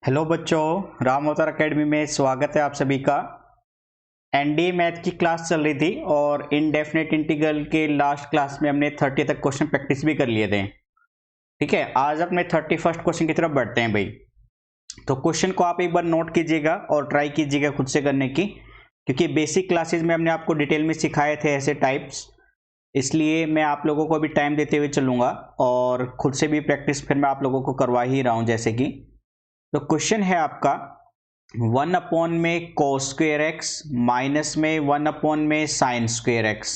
Hello बच्चों, राम अवतार academy में स्वागत है आप सभी का। एनडीए मैथ की क्लास चल रही थी और इनडेफिनेट इंटीग्रल के लास्ट क्लास में हमने 30 तक क्वेश्चन प्रैक्टिस भी कर लिए थे। ठीक है, आज अपने 31st क्वेश्चन की तरफ बढ़ते हैं भाई। तो क्वेश्चन को आप एक बार नोट कीजिएगा और ट्राई कीजिएगा खुद से करने की, क्योंकि बेसिक क्लासेज में हमने आपको डिटेल में सिखाए थे ऐसे टाइप्स, इसलिए मैं आप लोगों को भी टाइम देते हुए चलूँगा और खुद से भी प्रैक्टिस फिर मैं आप लोगों को करवा ही रहा हूँ जैसे कि। तो क्वेश्चन है आपका 1 में cos स्क्वेयर एक्स माइनस में 1 में साइन स्क्वेयर एक्स।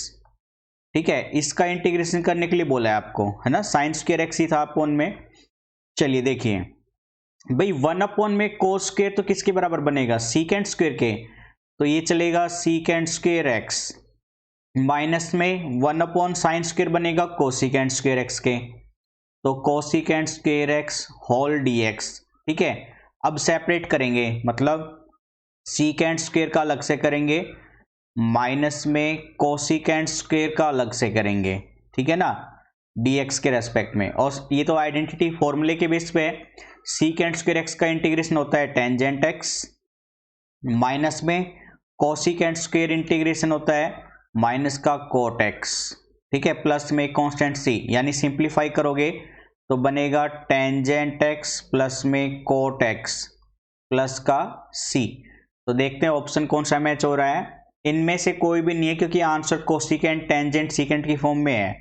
ठीक है, इसका इंटीग्रेशन करने के लिए बोला है आपको, है ना। साइन स्क्वेयर एक्स ही था अपॉन में। चलिए देखिए भाई, 1 में cos स्क्वेयर तो किसके बराबर बनेगा, सीकेंड स्क्वेयर के। तो ये चलेगा सीकेंड स्क्वेयर एक्स माइनस में 1 साइन स्क्वेयर बनेगा कोसिकेंड स्क्वेयर एक्स के। तो cosecant square x whole dx. ठीक है, अब सेपरेट करेंगे, मतलब सीकेंड स्क्वेयर का अलग से करेंगे माइनस में कोसिकेंड स्क्वेयर का अलग से करेंगे। ठीक है ना, dx के रेस्पेक्ट में। और ये तो आइडेंटिटी फॉर्मूले के बेस पे सीकेंड स्क्वेयर एक्स का इंटीग्रेशन होता है टेंजेंट एक्स, माइनस में कोसिकेंड स्क्वेयर इंटीग्रेशन होता है माइनस का कोट एक्स। ठीक है, प्लस में कांस्टेंट c, यानी सिंप्लीफाई करोगे तो बनेगा टेंजेंट एक्स प्लस में कोट एक्स प्लस का c। तो देखते हैं ऑप्शन कौन सा मैच हो रहा है। इनमें से कोई भी नहीं है, क्योंकि आंसर कोसिकेंट टेंजेंट सीकेंट की फॉर्म में है।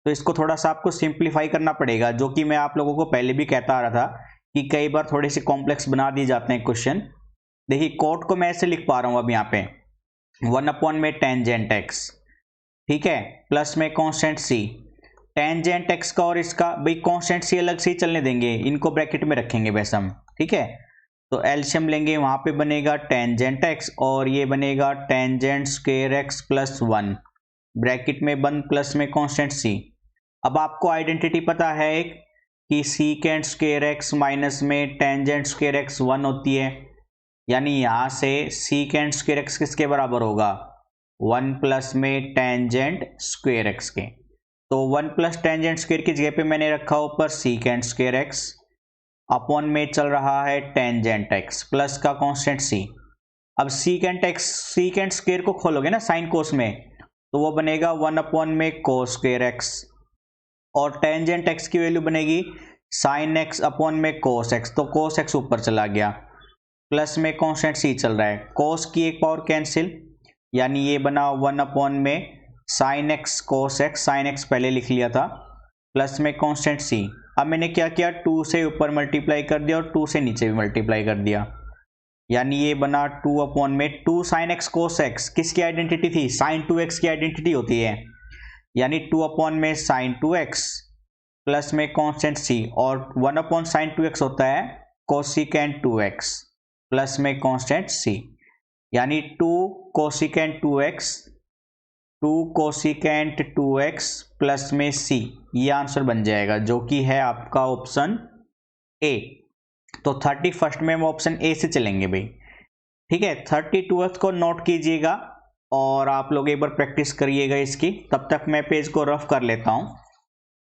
तो इसको थोड़ा सा आपको सिंप्लीफाई करना पड़ेगा, जो कि मैं आप लोगों को पहले भी कहता आ रहा था कि कई बार थोड़े से कॉम्प्लेक्स बना दिए जाते हैं क्वेश्चन। देखिए कोट को मैं ऐसे लिख पा रहा हूं अब यहाँ पे 1 में टेंजेंट एक्स, ठीक है, प्लस में कांस्टेंट c। टेंजेंट एक्स का और इसका भाई कांस्टेंट c अलग से ही चलने देंगे, इनको ब्रैकेट में रखेंगे वैसे हम। ठीक है, तो एलसीएम लेंगे, वहां पे बनेगा टेंजेंट एक्स और ये बनेगा tangent square x plus 1, bracket में बंद प्लस में कांस्टेंट c। अब आपको आइडेंटिटी पता है कि सीकेंड स्क्वेयर एक्स माइनस में टेंजेंट स्क्वेयर एक्स 1 होती है, यानी यहां से सीकेंड स्क्वेयर एक्स किसके बराबर होगा, 1 प्लस में टेंजेंट स्क्वेयर एक्स के। तो 1 प्लस टेंजेंट स्क्वेयर की जगह पे मैंने रखा ऊपर सीकेंड स्क्वेयर एक्स, अपॉन में चल रहा है टेंजेंट एक्स प्लस का कांस्टेंट c। अब सीकेंड एक्स सीकेंड स्क्वेयर को खोलोगे ना साइन कोस में, तो वो बनेगा 1 में कोस स्क्वेयर एक्स, और टेंजेंट एक्स की वैल्यू बनेगी साइन एक्स अपॉन में कोस एक्स। तो कोस एक्स ऊपर चला गया, प्लस में कांस्टेंट c चल रहा है, कोस की एक पावर कैंसिल, यानी ये बना 1 में sine x cos x, sine x पहले लिख लिया था, प्लस में कांस्टेंट c। अब मैंने क्या किया, 2 से ऊपर मल्टीप्लाई कर दिया और 2 से नीचे भी मल्टीप्लाई कर दिया, यानी ये बना 2 में 2 साइन एक्स कोस एक्स किसकी आइडेंटिटी थी, साइन 2x की आइडेंटिटी होती है, यानी 2 में साइन 2x प्लस में कांस्टेंट c, और 1 साइन 2x होता है कोसिकेंट 2x प्लस में कांस्टेंट c, यानी 2 cosecant 2x 2 cosecant 2x plus में c, ये आंसर बन जाएगा, जो कि है आपका ऑप्शन ए। तो 31st में हम ऑप्शन ए से चलेंगे भाई। ठीक है, 32th को नोट कीजिएगा और आप लोग एक बार प्रैक्टिस करिएगा इसकी, तब तक मैं पेज को रफ कर लेता हूं।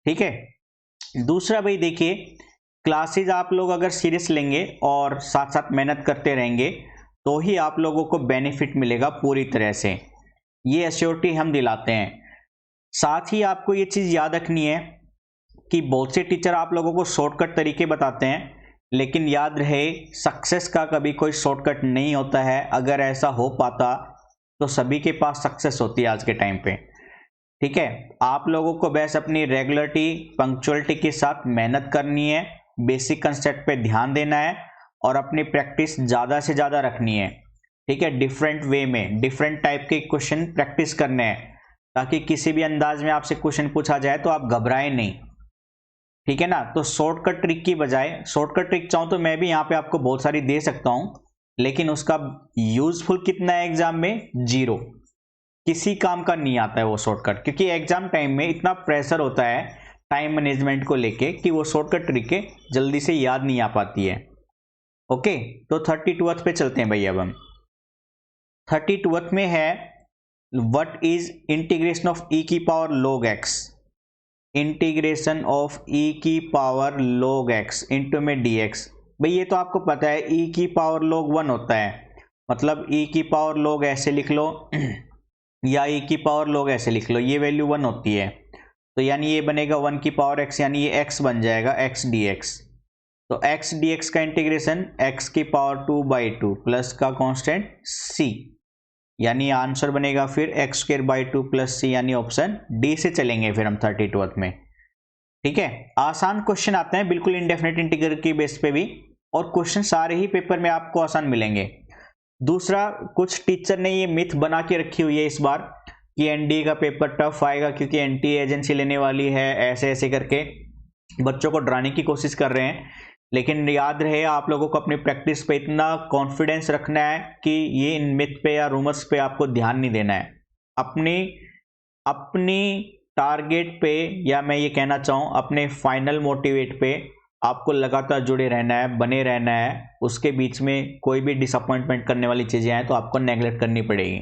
ठीक है, दूसरा भाई देखिए, क्लासेज आप लोग अगर सीरियस लेंगे और साथ साथ मेहनत करते रहेंगे तो ही आप लोगों को बेनिफिट मिलेगा पूरी तरह से, ये एश्योरिटी हम दिलाते हैं। साथ ही आपको ये चीज़ याद रखनी है कि बहुत से टीचर आप लोगों को शॉर्टकट तरीके बताते हैं, लेकिन याद रहे सक्सेस का कभी कोई शॉर्टकट नहीं होता है। अगर ऐसा हो पाता तो सभी के पास सक्सेस होती है आज के टाइम पे। ठीक है, आप लोगों को बस अपनी रेगुलरिटी पंक्चुअलिटी के साथ मेहनत करनी है, बेसिक कंसेप्ट पे ध्यान देना है और अपनी प्रैक्टिस ज़्यादा से ज़्यादा रखनी है। ठीक है, डिफरेंट वे में डिफरेंट टाइप के क्वेश्चन प्रैक्टिस करने हैं, ताकि किसी भी अंदाज में आपसे क्वेश्चन पूछा जाए तो आप घबराएं नहीं। ठीक है ना, तो शॉर्टकट ट्रिक की बजाय, शॉर्टकट ट्रिक चाहूँ तो मैं भी यहाँ पे आपको बहुत सारी दे सकता हूँ, लेकिन उसका यूजफुल कितना है एग्जाम में, 0। किसी काम का नहीं आता है वो शॉर्टकट, क्योंकि एग्जाम टाइम में इतना प्रेशर होता है टाइम मैनेजमेंट को लेके कि वो शॉर्टकट ट्रिक जल्दी से याद नहीं आ पाती है। ओके, तो 32th पे चलते हैं भाई। अब हम 32th में है, what is integration of e की power log x, integration of e की पावर log x इंटू में dx। भाई ये तो आपको पता है e की पावर log 1 होता है, मतलब e की पावर log ऐसे लिख लो या e की पावर log ऐसे लिख लो, ये वैल्यू 1 होती है। तो यानी ये बनेगा 1 की पावर x, यानी ये x बन जाएगा x dx। तो x dx का इंटीग्रेशन x की पावर 2/2 प्लस का कांस्टेंट c, यानी आंसर बनेगा फिर x²/2 प्लस c, यानी ऑप्शन डी से चलेंगे फिर हम 32th में। ठीक है, आसान क्वेश्चन आते हैं बिल्कुल इंडेफिनेट इंटीग्रल की बेस पे भी, और क्वेश्चन सारे ही पेपर में आपको आसान मिलेंगे। दूसरा, कुछ टीचर ने ये मिथ बना के रखी हुई है इस बार कि एनडीए का पेपर टफ आएगा क्योंकि एनटीए एजेंसी लेने वाली है, ऐसे ऐसे करके बच्चों को डराने की कोशिश कर रहे हैं। लेकिन याद रहे, आप लोगों को अपनी प्रैक्टिस पे इतना कॉन्फिडेंस रखना है कि ये इन मिथ पे या रूमर्स पे आपको ध्यान नहीं देना है। अपनी टारगेट पे, या मैं ये कहना चाहूँ अपने फाइनल मोटिवेट पे आपको लगातार जुड़े रहना है, बने रहना है। उसके बीच में कोई भी डिसअपॉइंटमेंट करने वाली चीजें आए तो आपको नेगलेक्ट करनी पड़ेगी,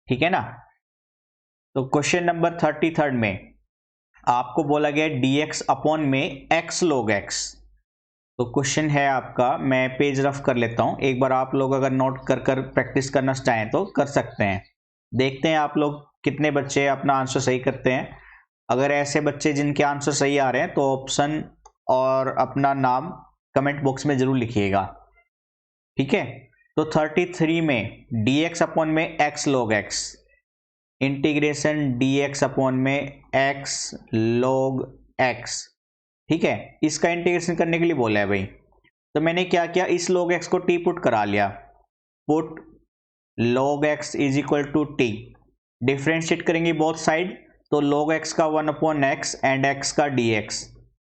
ठीक है ना। तो क्वेश्चन नंबर 33 में आपको बोला गया dx अपॉन में x log x। तो क्वेश्चन है आपका, मैं पेज रफ कर लेता हूं, एक बार आप लोग अगर नोट कर कर प्रैक्टिस करना चाहें तो कर सकते हैं। देखते हैं आप लोग कितने बच्चे अपना आंसर सही करते हैं। अगर ऐसे बच्चे जिनके आंसर सही आ रहे हैं तो ऑप्शन और अपना नाम कमेंट बॉक्स में जरूर लिखिएगा, ठीक है। तो 33 में dx अपॉन में x log x, integration dx upon में x log x, ठीक है। इसका इंटीग्रेशन करने के लिए बोला है भाई, तो मैंने क्या किया, इस log x को t पुट करा लिया, put log x is equal to t, differentiate करेंगे बोथ साइड, तो log x का 1 अपॉन x एंड x का dx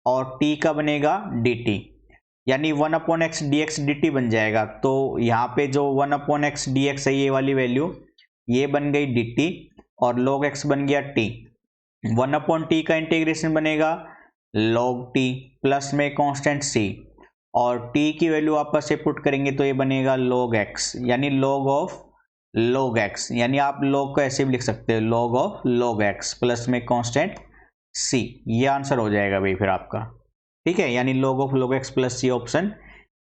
और t का बनेगा dt, यानी 1 अपॉन एक्स dx dt बन जाएगा। तो यहाँ पे जो 1 अपॉन एक्स dx है ये वाली वैल्यू, ये बन गई dt और log x बन गया t। 1 अपॉन t का इंटीग्रेशन बनेगा log t प्लस में कांस्टेंट c, और t की वैल्यू आपस से पुट करेंगे तो ये बनेगा log x, यानी log ऑफ log x, यानी आप log को ऐसे भी लिख सकते हो log of log x plus में कांस्टेंट c, ये आंसर हो जाएगा भाई फिर आपका, ठीक है। यानी log of log x plus c, option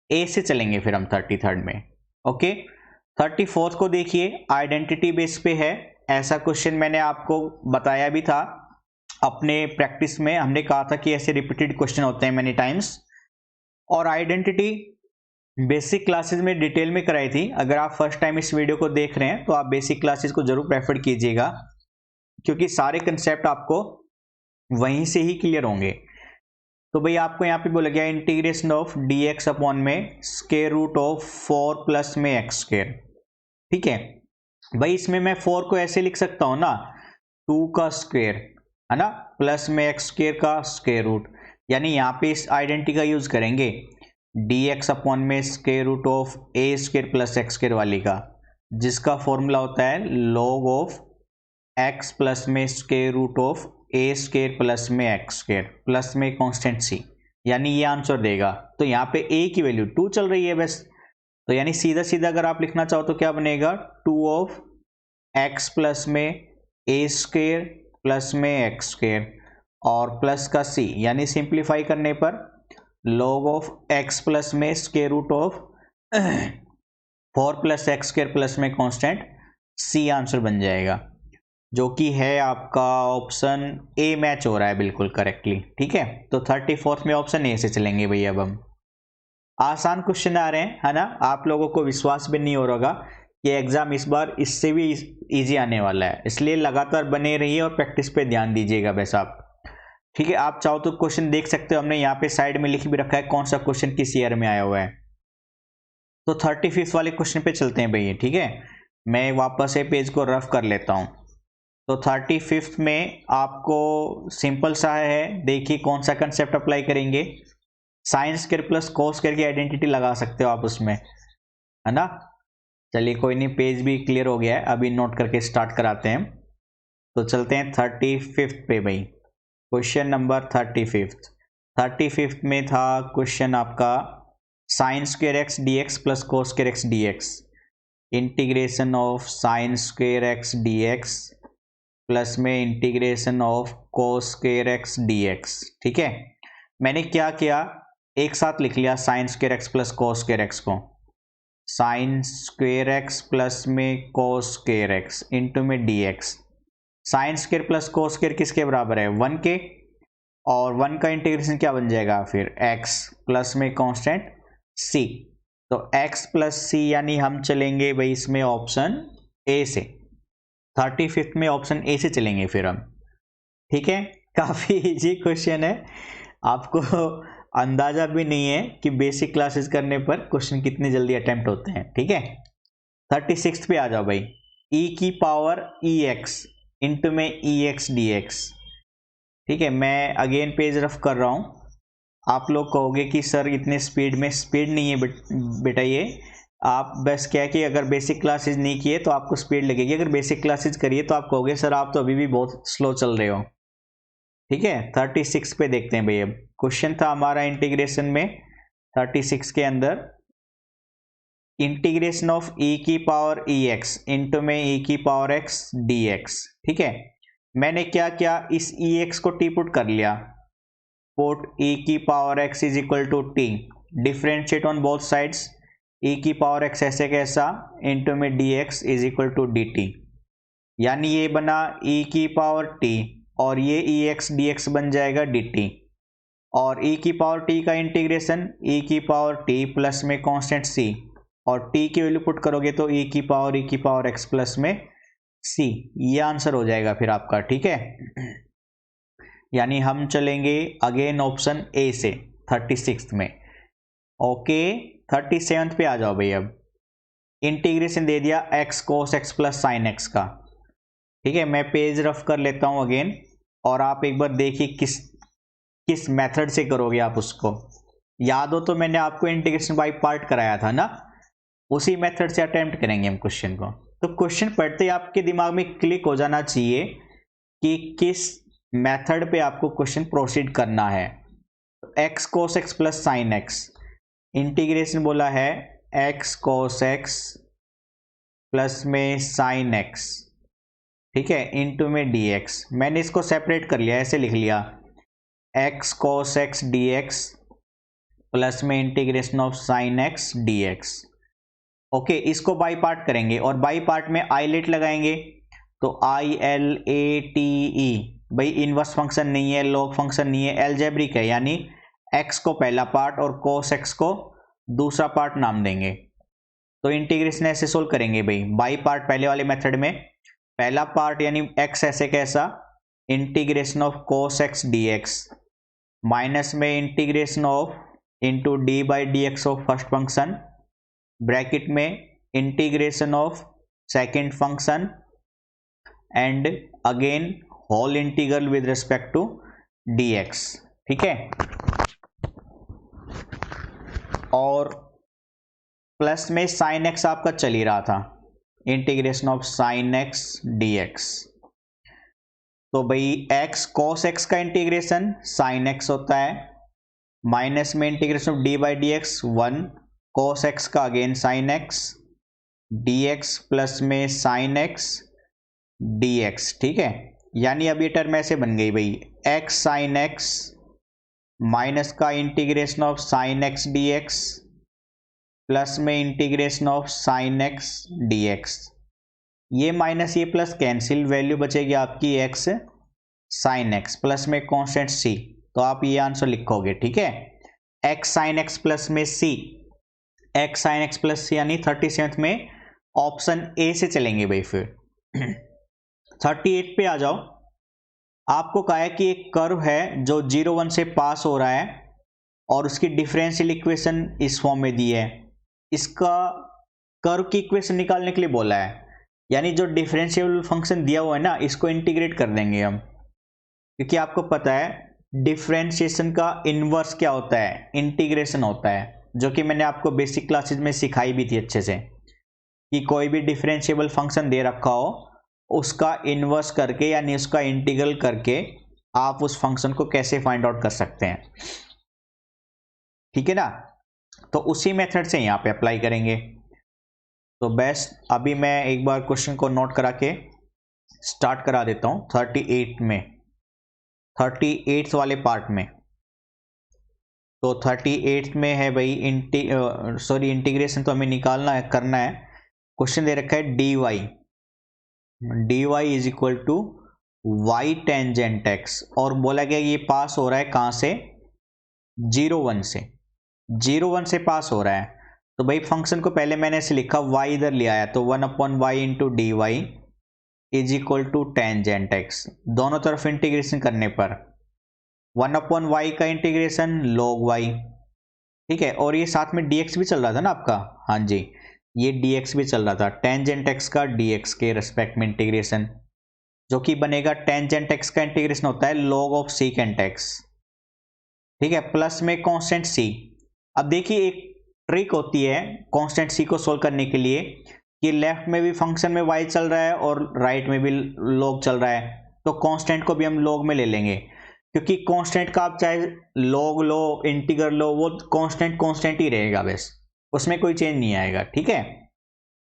A से चलेंगे फिर हम 33 में। ओके, 34 को देखिए, आइडेंटिटी बेस पे है। ऐसा क्वेश्चन मैंने आपको बताया भी था अपने प्रैक्टिस में, हमने कहा था कि ऐसे रिपीटेड क्वेश्चन होते हैं मेनी टाइम्स, और आइडेंटिटी बेसिक क्लासेस में डिटेल में कराई थी। अगर आप फर्स्ट टाइम इस वीडियो को देख रहे हैं तो आप बेसिक क्लासेस को जरूर प्रेफर कीजिएगा, क्योंकि सारे कंसेप्ट आपको वहीं से ही क्लियर होंगे। तो भाई आपको यहाँ पे बोला गया इंटीग्रेशन ऑफ dx अपॉन में स्क्वायर रूट ऑफ 4 प्लस में x स्क्वायर, ठीक है। भाई इसमें मैं 4 को ऐसे लिख सकता हूँ ना, 2 का स्क्वायर है ना, प्लस में x स्क्वायर का स्क्वायर रूट, यानी यहाँ पे इस आइडेंटिटी का यूज करेंगे dx अपॉन में square root of a square plus x square वाली का, जिसका फॉर्मूला होता है log ऑफ x प्लस में square root of a square plus में x स्क्वायर प्लस में कांस्टेंट c, यानी ये आंसर देगा। तो यहाँ पे a की वैल्यू 2 चल रही है बस, तो यानी सीधा सीधा अगर आप लिखना चाहो तो क्या बनेगा, 2 ऑफ x प्लस में a स्क्वायर प्लस में x स्क्वायर और प्लस का c, यानी सिंप्लीफाई करने पर log ऑफ x प्लस में square root of 4 plus x square plus में कांस्टेंट c आंसर बन जाएगा, जो कि है आपका ऑप्शन ए मैच हो रहा है बिल्कुल करेक्टली, ठीक है। तो 34 में ऑप्शन ए से चलेंगे भैया। अब हम आसान क्वेश्चन आ रहे हैं, है ना, आप लोगों को विश्वास भी नहीं हो रहा कि एग्जाम इस बार इससे भी इजी आने वाला है, इसलिए लगातार बने रहिए और प्रैक्टिस पे ध्यान दीजिएगा बस आप, ठीक है। आप चाहो तो क्वेश्चन देख सकते हो, हमने यहाँ पे साइड में लिख भी रखा है कौन सा क्वेश्चन किस ईयर में आया हुआ है। तो 35 वाले क्वेश्चन पे चलते हैं भैया, ठीक है। मैं वापस से पेज को रफ कर लेता हूँ। तो 35 में आपको सिंपल सा है, देखिए कौन सा कंसेप्ट अप्लाई करेंगे, sign square plus cos square की आइडेंटिटी लगा सकते हो आप उसमें, है ना। चलिए कोई नहीं, पेज भी क्लियर हो गया है, अभी नोट करके स्टार्ट कराते हैं। तो चलते हैं 35 पे भाई, क्वेश्चन नंबर 35 में था क्वेश्चन आपका sine square x d x plus cos square x d x, integration of sine square x d x plus में integration of cos square x d x, ठीक है। मैंने क्या किया, एक साथ लिख लिया sine square x plus cos square x को, साइन स्क्वायर एक्स प्लस में कोस स्क्वायर एक्स इंटू में d x. Sine square plus cos square किसके बराबर है, 1 के, और 1 का इंटीग्रेशन क्या बन जाएगा फिर, x प्लस में कांस्टेंट c। तो x प्लस सी, यानी हम चलेंगे भाई इसमें ऑप्शन ए से, 35 में ऑप्शन ए से चलेंगे फिर हम। ठीक है, काफ़ी इजी क्वेश्चन है, आपको अंदाजा भी नहीं है कि बेसिक क्लासेस करने पर क्वेश्चन कितने जल्दी अटेम्प्ट होते हैं। ठीक है, 36 पे आ जाओ भाई, e की पावर ई एक्स इंटू में ई एक्स डी एक्स। ठीक है, मैं अगेन पेज रफ कर रहा हूँ। आप लोग कहोगे कि सर इतने स्पीड में, स्पीड नहीं है बेटा, ये आप बस क्या है कि अगर बेसिक क्लासेज नहीं किए तो आपको स्पीड लगेगी, अगर बेसिक क्लासेज करिए तो आप कहोगे सर आप तो अभी भी बहुत स्लो चल रहे हो। ठीक है, 36 पे देखते हैं भाई। अब क्वेश्चन था हमारा इंटीग्रेशन में 36 के अंदर, इंटीग्रेशन ऑफ ई की पावर ई एक्स इंटू में ई की पावर एक्स डी एक्स। ठीक है, मैंने क्या किया, इस ई एक्स को टी पुट कर लिया, पुट ई की power x is equal to t, differentiate on both sides, e की पावर एक्स ऐसे कैसा इंटू में d x is equal to d t, यानी ये बना ई की पावर टी और ये ई एक्स डी एक्स बन जाएगा डी टी, और ई की पावर टी का इंटीग्रेशन ई की पावर टी प्लस में कांस्टेंट सी, और टी की वैल्यू पुट करोगे तो ई की पावर एक्स प्लस में सी, ये आंसर हो जाएगा फिर आपका। ठीक है, यानी हम चलेंगे अगेन ऑप्शन ए से 36 में। ओके, 37 पे आ जाओ भाई। अब इंटीग्रेशन दे दिया x cos x plus sine x का। ठीक है, मैं पेज रफ कर लेता हूं अगेन, और आप एक बार देखिए किस मेथड से करोगे आप उसको। याद हो तो मैंने आपको इंटीग्रेशन बाय पार्ट कराया था ना, उसी मेथड से अटेम्प्ट करेंगे हम क्वेश्चन को। तो क्वेश्चन पढ़ते ही आपके दिमाग में क्लिक हो जाना चाहिए कि किस मेथड पे आपको क्वेश्चन प्रोसीड करना है। X cos x plus sine x, integration बोला है एक्स कोस एक्स प्लस में साइन एक्स, ठीक है, इंटू में डी एक्स। मैंने इसको सेपरेट कर लिया, ऐसे लिख लिया x cos x d x plus में integration of sine x d x. Okay, इसको बाई पार्ट करेंगे, और बाई पार्ट में आईलेट लगाएंगे, तो I L A T E, भाई इनवर्स फंक्शन नहीं है, लॉग फंक्शन नहीं है, एलजेब्रिक है, यानी एक्स को पहला पार्ट और कोस एक्स को दूसरा पार्ट नाम देंगे। तो इंटीग्रेशन ऐसे सोल्व करेंगे भाई, बाई पार्ट पहले वाले मेथड में, पहला पार्ट यानी एक्स ऐसे कैसा, integration of cos x d x minus में integration of into d by d x of first function, bracket में integration of second function, and again whole integral with respect to dx। ठीक है, और plus में sine x आपका चल ही रहा था, integration of sine x dx। तो भाई एक्स कोस एक्स का इंटीग्रेशन साइन एक्स होता है, माइनस में integration of d by d x 1 cos x का again sine x dx plus में साइन एक्स dx। ठीक है, यानी अब ये टर्म ऐसे बन गई भाई, एक्स साइन एक्स माइनस का integration of sine x d x plus में integration of sine x d x, ये माइनस ये प्लस कैंसिल, वैल्यू बचेगी आपकी एक्स साइन एक्स प्लस में कांस्टेंट सी, तो आप ये आंसर लिखोगे। ठीक है, एक्स साइन एक्स प्लस में सी, एक्स साइन एक्स प्लस सी, यानी 37 में ऑप्शन ए से चलेंगे भाई। फिर 38 पे आ जाओ, आपको कहा है कि एक कर्व है जो 0 1 से पास हो रहा है और उसकी डिफरेंशियल इक्वेशन इस फॉर्म में दी है, इसका कर्व की इक्वेशन निकालने के लिए बोला है, यानी जो डिफरेंशियल फंक्शन दिया हुआ है ना, इसको इंटीग्रेट कर देंगे हम, क्योंकि आपको पता है डिफरेंशिएशन का इनवर्स क्या होता है, इंटीग्रेशन होता है, जो कि मैंने आपको बेसिक क्लासेज में सिखाई भी थी अच्छे से, कि कोई भी डिफरेंशिएबल फंक्शन दे रखा हो उसका इनवर्स करके यानी उसका इंटीग्रल करके आप उस फंक्शन को कैसे फाइंड आउट कर सकते हैं। ठीक है ना, तो उसी मेथड से यहाँ पे अप्लाई करेंगे। तो बेस्ट, अभी मैं एक बार क्वेश्चन को नोट करा के स्टार्ट करा देता हूँ 38 में, 38 वाले पार्ट में। तो 38 में है भाई इंटीग्रेशन तो हमें निकालना है, करना है। क्वेश्चन दे रखा है dy is equal to y tangent x, और बोला गया ये पास हो रहा है कहाँ से, 0 1 से पास हो रहा है। तो भाई फंक्शन को पहले मैंने ऐसे लिखा, y इधर ले आया तो 1/y into D Y is equal to tangent x। दोनों तरफ इंटीग्रेशन करने पर 1/y का इंटीग्रेशन log y, ठीक है। और ये साथ में dx भी चल रहा था ना आपका, हाँ जी, ये dx भी चल रहा था, टेंजेंट x का dx के रेस्पेक्ट में इंटीग्रेशन, जो कि बनेगा टेंजेंट x का इंटीग्रेशन होता है log ऑफ सीकेंट x, ठीक है, प्लस में कांस्टेंट c। अब देखिए एक ट्रिक होती है कांस्टेंट c को सोल्व करने के लिए, कि लेफ्ट में भी फंक्शन में y चल रहा है और राइट में भी log चल रहा है, तो कांस्टेंट को भी हम log में ले लेंगे, क्योंकि कांस्टेंट का आप चाहे log लो इंटीग्रल लो, वो कांस्टेंट ही रहेगा, बस उसमें कोई चेंज नहीं आएगा, ठीक है।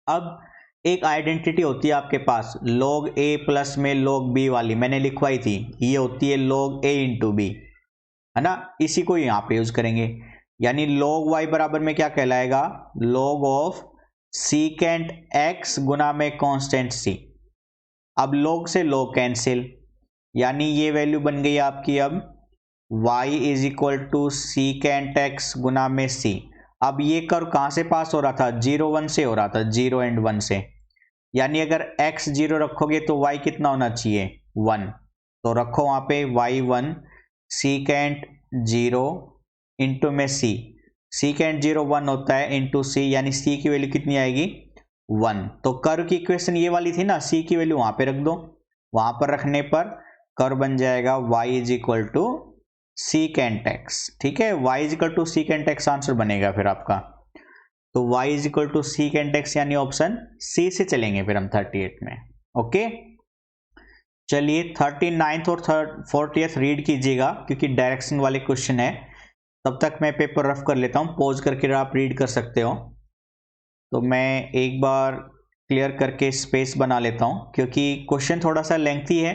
अब एक आइडेंटिटी होती है आपके पास log a प्लस में log b वाली, मैंने लिखवाई थी, ये होती है log a इंटू बी, है ना, इसी को यहाँ पे यूज करेंगे। यानी log y बराबर में क्या कहलाएगा, log ऑफ सीकेंट x गुना में कांस्टेंट c। अब log से log कैंसिल, यानी ये वैल्यू बन गई आपकी अब y is equal to secant x गुना में c। अब ये कर्व कहाँ से पास हो रहा था, 0 1 से हो रहा था, 0 एंड 1 से, यानी अगर x 0 रखोगे तो y कितना होना चाहिए, 1, तो रखो वहाँ पे y 1 सीकेंट 0 इंटू में c, सीकेंट 0 1 होता है इंटू c, यानी c की वैल्यू कितनी आएगी, 1। तो कर्व की इक्वेशन ये वाली थी ना, c की वैल्यू वहाँ पे रख दो, वहाँ पर रखने पर कर्व बन जाएगा y is equal to secant x, ठीक है, y is equal to secant x answer बनेगा फिर आपका। तो y is equal to secant x, यानी ऑप्शन c से चलेंगे फिर हम 38 में, ओके। चलिए 39th और 40th रीड कीजिएगा, क्योंकि डायरेक्शन वाले क्वेश्चन है। तब तक मैं पेपर रफ कर लेता हूँ, पॉज करके आप रीड कर सकते हो। तो मैं एक बार क्लियर करके स्पेस बना लेता हूँ, क्योंकि क्वेश्चन थोड़ा सा लेंथी है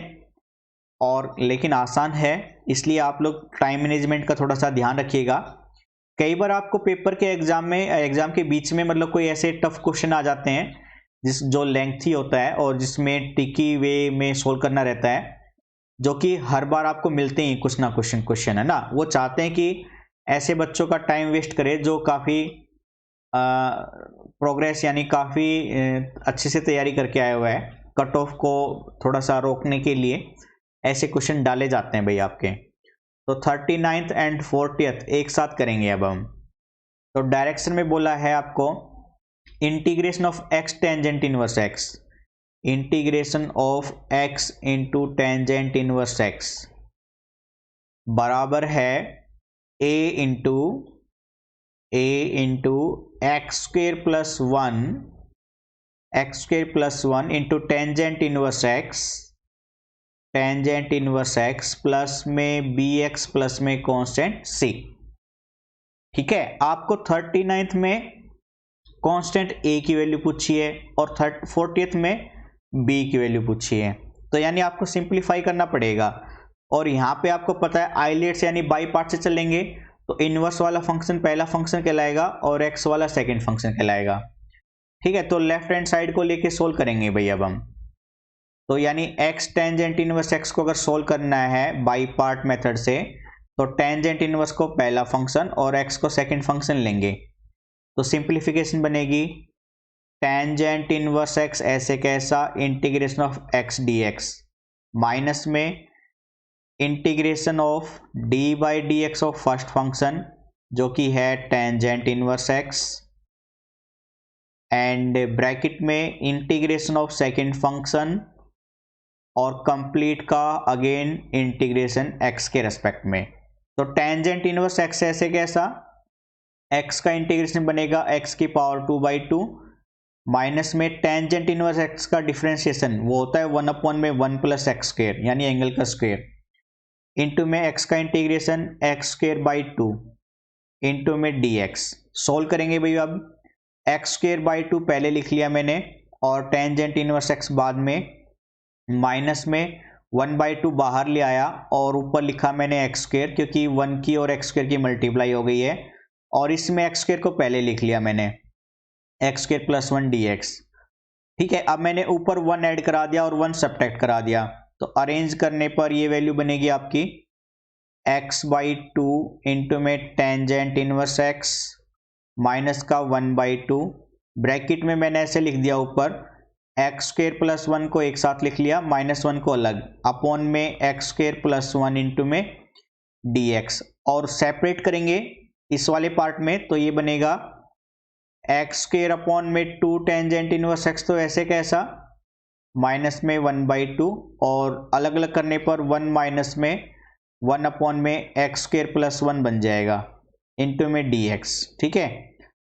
और लेकिन आसान है, इसलिए आप लोग टाइम मैनेजमेंट का थोड़ा सा ध्यान रखिएगा। कई बार आपको पेपर के एग्जाम के बीच में मतलब कोई ऐसे टफ क्वेश्चन आ जाते हैं जो लेंथी होता है और जिसमें टिकी वे में सोल्व करना रहता है, जो कि हर बार आपको मिलते ही कुछ ना क्वेश्चन है ना। वो चाहते हैं कि ऐसे बच्चों का टाइम वेस्ट करे जो काफ़ी प्रोग्रेस यानी काफ़ी अच्छे से तैयारी करके आया हुआ है, कट ऑफ को थोड़ा सा रोकने के लिए ऐसे क्वेश्चन डाले जाते हैं भाई आपके। तो 39th एंड 40th एक साथ करेंगे अब हम। तो डायरेक्शन में बोला है आपको integration of x tangent inverse x, integration of x into tangent inverse x बराबर है a into x square plus one into tangent inverse x plus में bx प्लस में कांस्टेंट c, ठीक है। आपको 39th में कांस्टेंट a की value पूछी है और 40th में b की वैल्यू पूछी है, तो यानी आपको सिंप्लीफाई करना पड़ेगा। और यहाँ पे आपको पता है आइलेट्स यानी बाई पार्ट से चलेंगे, तो इनवर्स वाला फंक्शन पहला फंक्शन कहलाएगा और x वाला सेकंड फंक्शन कहलाएगा, ठीक है। तो लेफ्ट हैंड साइड को लेके सोल्व करेंगे भाई अब हम। तो यानी x टेंजेंट इनवर्स x को अगर सोल्व करना है बाई पार्ट मेथड से, तो टेंजेंट इनवर्स को पहला फंक्शन और x को सेकंड फंक्शन लेंगे, तो सिंप्लीफिकेशन बनेगी टेंजेंट इनवर्स x ऐसे कैसा integration of x dx minus में integration of d by d x of first function जो कि है tangent inverse x and bracket में इंटीग्रेशन ऑफ सेकंड फंक्शन और कंप्लीट का अगेन इंटीग्रेशन x के रेस्पेक्ट में। तो टेंजेंट इनवर्स x ऐसे कैसा, x का इंटीग्रेशन बनेगा x की पावर 2/2 माइनस में टेंजेंट इनवर्स x का डिफरेंशिएशन वो होता है 1/1 प्लस एक्स स्क्वायर यानी एंगल का स्क्वायर इंटू में x का इंटीग्रेशन x²/2 इंटू में dx। सोल्व करेंगे भाई अब x²/2 पहले लिख लिया मैंने और टेंजेंट इनवर्स x बाद में, माइनस में 1/2 बाहर ले आया और ऊपर लिखा मैंने एक्स स्क्वायर, क्योंकि 1 की और एक्स स्क्वायर की मल्टीप्लाई हो गई है, और इसमें एक्स स्क्वायर को पहले लिख लिया मैंने, एक्स स्क्वायर प्लस 1 dx। ठीक है, अब मैंने ऊपर 1 ऐड करा दिया और 1 सब्ट्रैक्ट करा दिया, तो अरेंज करने पर ये वैल्यू बनेगी आपकी x/2 इंटू में टेंजेंट इनवर्स x माइनस का 1/2, ब्रैकेट में मैंने ऐसे लिख दिया ऊपर एक्स स्क्वायर प्लस 1 को एक साथ लिख लिया, माइनस 1 को अलग, अपॉन में एक्स स्क्वायर प्लस 1 इंटू में dx, और सेपरेट करेंगे इस वाले पार्ट में तो ये बनेगा एक्स स्क्वायर अपॉन में 2 टेंजेंट इनवर्स x, तो ऐसे कैसा माइनस में 1/2, और अलग अलग करने पर 1 माइनस में 1 अपॉन में एक्स स्क्वायर प्लस 1 बन जाएगा इंटू में dx। ठीक है,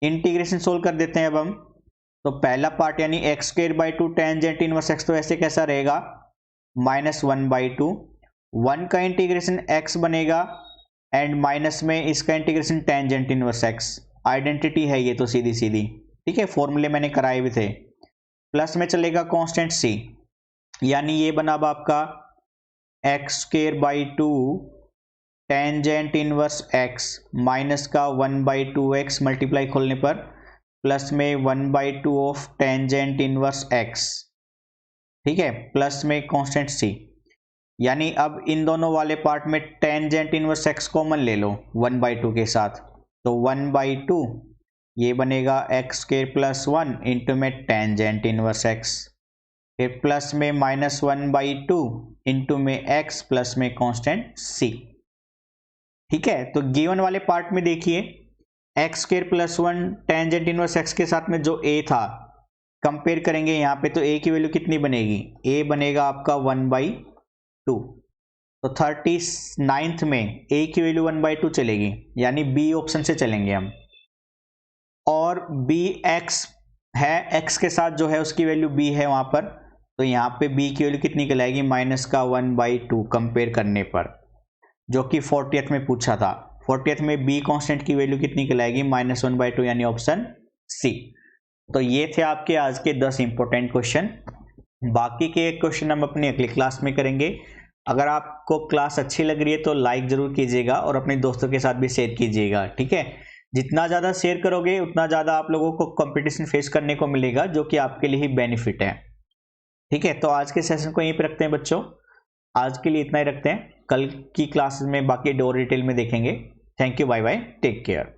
इंटीग्रेशन सोल्व कर देते हैं अब हम। तो पहला पार्ट यानी x square by 2 tangent inverse x, तो ऐसे कैसा रहेगा -1/2, 1 का इंटीग्रेशन x बनेगा एंड माइनस में इसका integration tangent inverse x, identity है ये तो सीधी सीधी। ठीक है, फॉर्मूले मैंने कराए भी थे। प्लस में चलेगा कांस्टेंट c, यानी ये बना अब आपका x square by 2 tangent inverse x minus का 1/2x मल्टीप्लाई खोलने पर प्लस में 1/2 ऑफ टेंजेंट इनवर्स x। ठीक है, प्लस में कांस्टेंट c, यानी अब इन दोनों वाले पार्ट में टेंजेंट इनवर्स x कॉमन ले लो 1/2 के साथ, तो 1/2 ये बनेगा एक्स स्क्वायर प्लस 1 इंटू में टेंजेंट इनवर्स x, फिर प्लस में -1/2 इंटू में x प्लस में कांस्टेंट c। ठीक है, तो गिवन वाले पार्ट में देखिए x square plus 1 tangent inverse x के साथ में जो a था कंपेयर करेंगे यहाँ पे, तो a की वैल्यू कितनी बनेगी, a बनेगा आपका 1/2, तो 39th में a की वैल्यू 1/2 चलेगी, यानी b ऑप्शन से चलेंगे हम, और b x है, x के साथ जो है उसकी वैल्यू b है वहां पर, तो यहाँ पे b की वैल्यू कितनी कहलाएगी माइनस का 1/2 कंपेयर करने पर, जो कि 40th में पूछा था। 40th में b कांस्टेंट की वैल्यू कितनी कहलाएगी -1/2, यानी ऑप्शन सी। तो ये थे आपके आज के 10 इंपॉर्टेंट क्वेश्चन। बाकी के क्वेश्चन हम अपनी अगली क्लास में करेंगे। अगर आपको क्लास अच्छी लग रही है तो लाइक जरूर कीजिएगा और अपने दोस्तों के साथ भी शेयर कीजिएगा। ठीक है, जितना ज़्यादा शेयर करोगे उतना ज़्यादा आप लोगों को कंपटीशन फेस करने को मिलेगा, जो कि आपके लिए ही बेनिफिट है। ठीक है, तो आज के सेशन को यहीं पे रखते हैं बच्चों, आज के लिए इतना ही रखते हैं, कल की क्लास में बाकी और डिटेल में देखेंगे। Thank you, bye bye, take care.